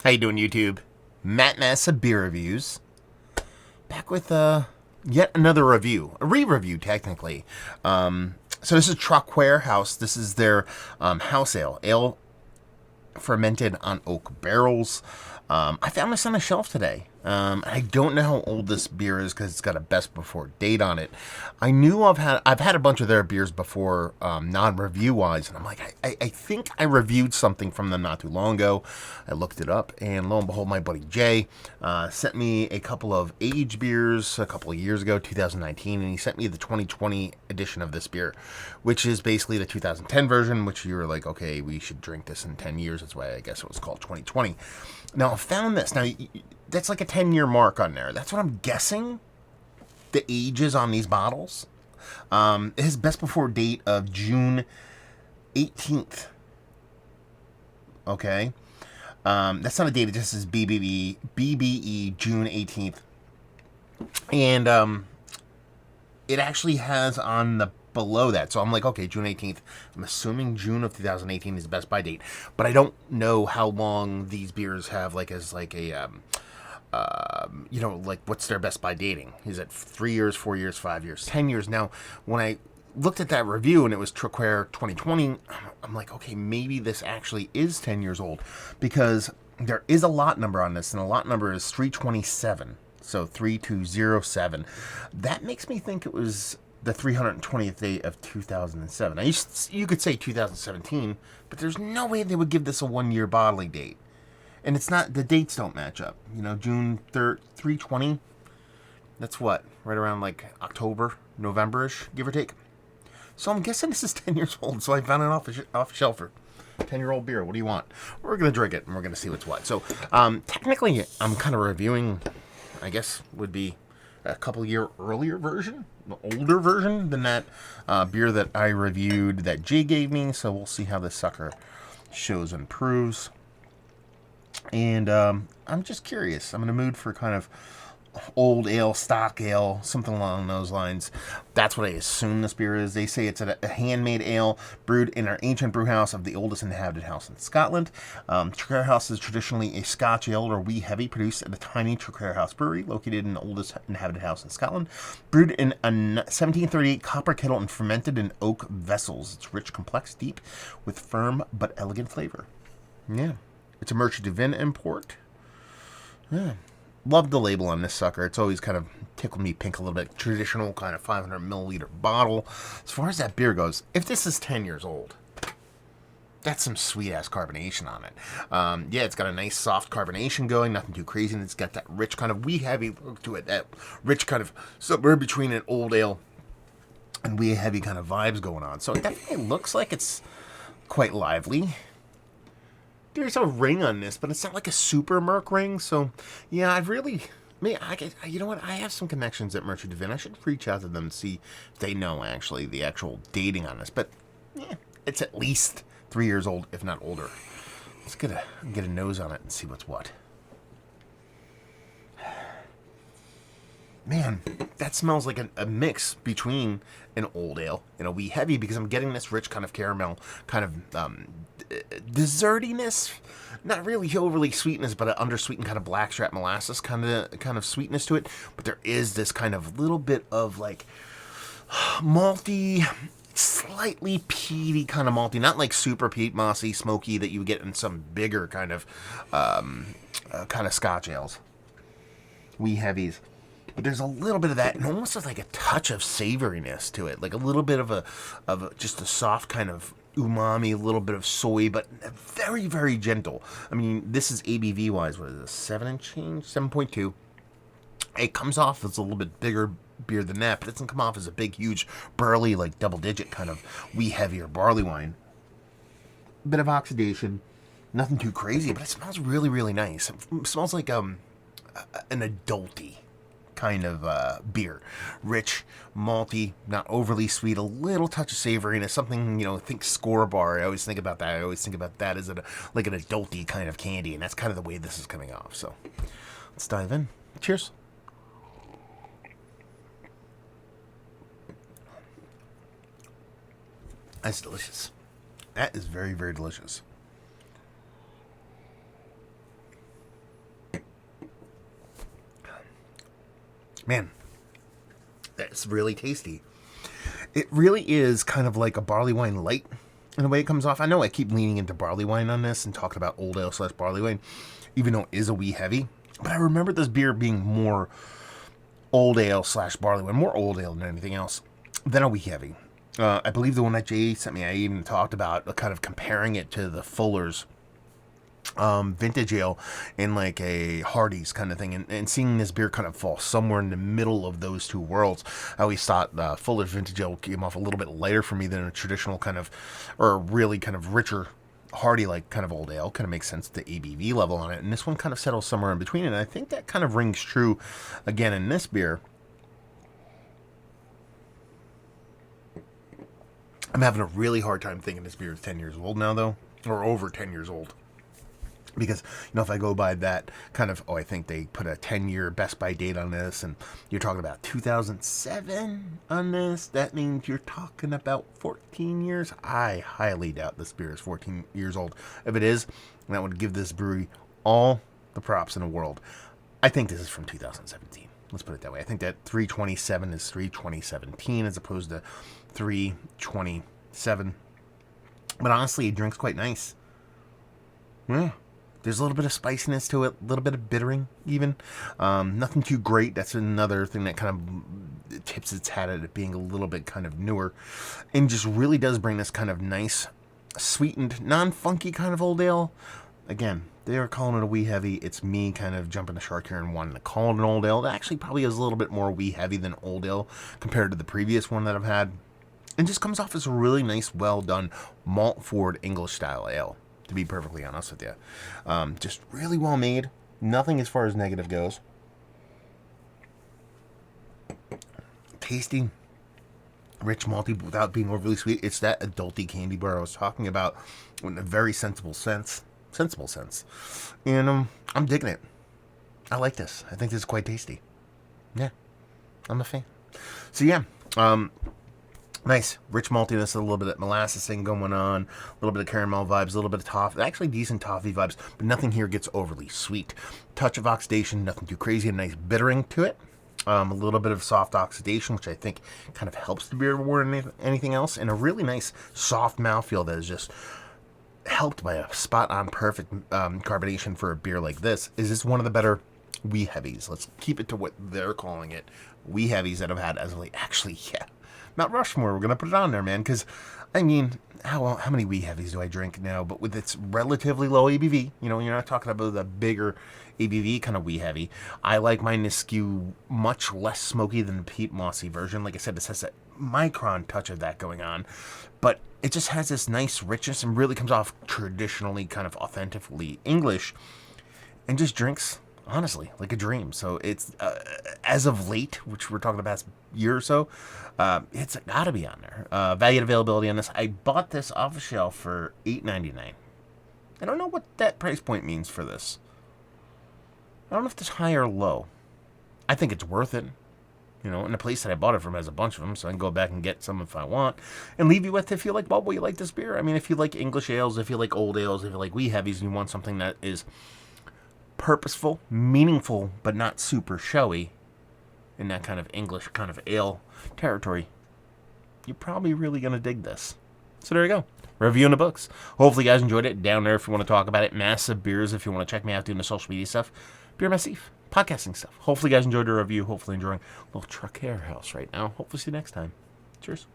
How you doing, YouTube? Matt Massa Beer Reviews. Back with yet another review. A re-review, technically. So this is Traquair House. This is their house ale. Ale fermented on oak barrels. I found this on a shelf today. I don't know how old this beer is because it's got a best before date on it. I knew I've had a bunch of their beers before, non-review wise, and I'm like, I think I reviewed something from them not too long ago. I looked it up, and lo and behold, my buddy Jay sent me a couple of aged beers a couple of years ago, 2019, and he sent me the 2020 edition of this beer, which is basically the 2010 version, which you were like, okay, we should drink this in 10 years. That's why I guess it was called 2020. Now, I found this. Now, that's like a 10-year mark on there. That's what I'm guessing the ages on these bottles. It has best before date of June 18th. Okay. That's not a date. It just says BBE June 18th. And it actually has on the below that. So I'm like, okay, June 18th. I'm assuming June of 2018 is the best by date. But I don't know how long these beers have, like, as like a, like what's their best by dating? Is it 3 years, 4 years, 5 years, 10 years? Now, when I looked at that review and it was Traquair 2020, I'm like, okay, maybe this actually is 10 years old because there is a lot number on this, and the lot number is 327. So 3207. That makes me think it was the 320th day of 2007. Now, you could say 2017, but there's no way they would give this a 1-year bottling date. And it's not, the dates don't match up. You know, June 3rd, 320, that's what? Right around like October, November-ish, give or take. So I'm guessing this is 10 years old, so I found it off shelf for 10-year-old beer. What do you want? We're going to drink it, and we're going to see what's what. So, technically, I'm kind of reviewing, I guess, would be a couple year earlier version, the older version than that beer that I reviewed that Jay gave me. So we'll see how this sucker shows and proves. And I'm just curious. I'm in a mood for kind of old ale, stock ale, something along those lines. That's what I assume this beer is. They say it's a handmade ale brewed in our ancient brew house of the oldest inhabited house in Scotland. Traquair House is traditionally a Scotch ale or wee heavy produced at the tiny Traquair House brewery located in the oldest inhabited house in Scotland. Brewed in a 1738 copper kettle and fermented in oak vessels. It's rich, complex, deep, with firm but elegant flavor. Yeah. It's a Merchant de Vin import. Yeah. Love the label on this sucker. It's always kind of tickled me pink a little bit. Traditional kind of 500 milliliter bottle. As far as that beer goes, if this is 10 years old, that's some sweet ass carbonation on it. Yeah, it's got a nice soft carbonation going, nothing too crazy, and it's got that rich kind of wee heavy look to it. That rich kind of somewhere between an old ale and wee heavy kind of vibes going on. So it definitely looks like it's quite lively. There's a ring on this, but it's not like a super Merc ring. So, yeah, you know what? I have some connections at Merchant de Vin. I should reach out to them and see if they know actually the actual dating on this. But yeah, it's at least 3 years old, if not older. Let's get a nose on it and see what's what. Man, that smells like a mix between an old ale and a wee heavy, because I'm getting this rich kind of caramel, kind of dessertiness, not really overly sweetness, but an undersweetened kind of blackstrap molasses kind of sweetness to it. But there is this kind of little bit of like malty, slightly peaty kind of malty, not like super peat mossy, smoky that you get in some bigger kind of Scotch ales, wee heavies. But there's a little bit of that, and almost like a touch of savoriness to it, like a little bit of just a soft kind of umami, a little bit of soy, but very, very gentle. I mean, this is ABV wise, what is this, 7 and change, 7.2. It comes off as a little bit bigger beer than that, but it doesn't come off as a big, huge, burly, like double-digit kind of wee heavier barley wine. Bit of oxidation, nothing too crazy, but it smells really, really nice. It smells like an adulty kind of beer. Rich, malty, not overly sweet, a little touch of savoriness, something, think Score Bar. I always think about that. I always think about that as like an adulty kind of candy, and that's kind of the way this is coming off. So let's dive in. Cheers. That's delicious. That is very, very delicious. Man, that's really tasty. It really is kind of like a barley wine light in the way it comes off. I know I keep leaning into barley wine on this and talking about old ale / barley wine, even though it is a wee heavy. But I remember this beer being more old ale / barley wine, more old ale than anything else, than a wee heavy. I believe the one that Jay sent me, I even talked about kind of comparing it to the Fuller's vintage ale in like a Hardy's kind of thing, and seeing this beer kind of fall somewhere in the middle of those two worlds. I always thought Fuller's vintage ale came off a little bit lighter for me than a traditional kind of, or a really kind of richer Hardy like kind of old ale. Kind of makes sense, the ABV level on it, and this one kind of settles somewhere in between, and I think that kind of rings true again in this beer. I'm having a really hard time thinking this beer is 10 years old now, though, or over 10 years old. Because, if I go by that kind of, I think they put a 10-year Best By date on this, and you're talking about 2007 on this, that means you're talking about 14 years. I highly doubt this beer is 14 years old. If it is, that would give this brewery all the props in the world. I think this is from 2017. Let's put it that way. I think that 327 is 3/2017 as opposed to 3/27. But honestly, it drinks quite nice. Yeah. There's a little bit of spiciness to it, a little bit of bittering even. Nothing too great. That's another thing that kind of tips its hat at it being a little bit kind of newer. And just really does bring this kind of nice, sweetened, non-funky kind of old ale. Again, they are calling it a wee heavy. It's me kind of jumping the shark here and wanting to call it an old ale. It actually probably is a little bit more wee heavy than old ale compared to the previous one that I've had. And just comes off as a really nice, well done, malt forward English style ale, to be perfectly honest with you. Just really well made. Nothing as far as negative goes. Tasty, rich, malty, without being overly sweet. It's that adulty candy bar I was talking about in a very sensible sense. And I'm digging it. I like this. I think this is quite tasty. Yeah, I'm a fan. So yeah, nice, rich maltiness, a little bit of molasses thing going on, a little bit of caramel vibes, a little bit of toffee, actually decent toffee vibes, but nothing here gets overly sweet. Touch of oxidation, nothing too crazy, a nice bittering to it. A little bit of soft oxidation, which I think kind of helps the beer more than anything else, and a really nice soft mouthfeel that is just helped by a spot-on perfect carbonation for a beer like this. Is this one of the better wee heavies? Let's keep it to what they're calling it, wee heavies that I've had as of late. Actually, yeah. Mount Rushmore, we're going to put it on there, man, because, I mean, how many wee heavies do I drink now? But with its relatively low ABV, you're not talking about the bigger ABV kind of wee heavy. I like mine to skew much less smoky than the peat mossy version. Like I said, this has a micron touch of that going on, but it just has this nice richness and really comes off traditionally kind of authentically English and just drinks, honestly, like a dream. So it's, as of late, which we're talking about year or so, it's got to be on there. Value and availability on this. I bought this off the shelf for $8.99. I don't know what that price point means for this. I don't know if it's high or low. I think it's worth it. And the place that I bought it from has a bunch of them, so I can go back and get some if I want, and leave you with if you like bubble, you like this beer. I mean, if you like English ales, if you like old ales, if you like wee heavies, and you want something that is purposeful, meaningful, but not super showy, in that kind of English kind of ale territory, you're probably really going to dig this. So there you go. Review in the books. Hopefully you guys enjoyed it. Down there if you want to talk about it. Massive Beers if you want to check me out doing the social media stuff. Beer Massif. Podcasting stuff. Hopefully you guys enjoyed the review. Hopefully enjoying a little Traquair house right now. Hopefully see you next time. Cheers.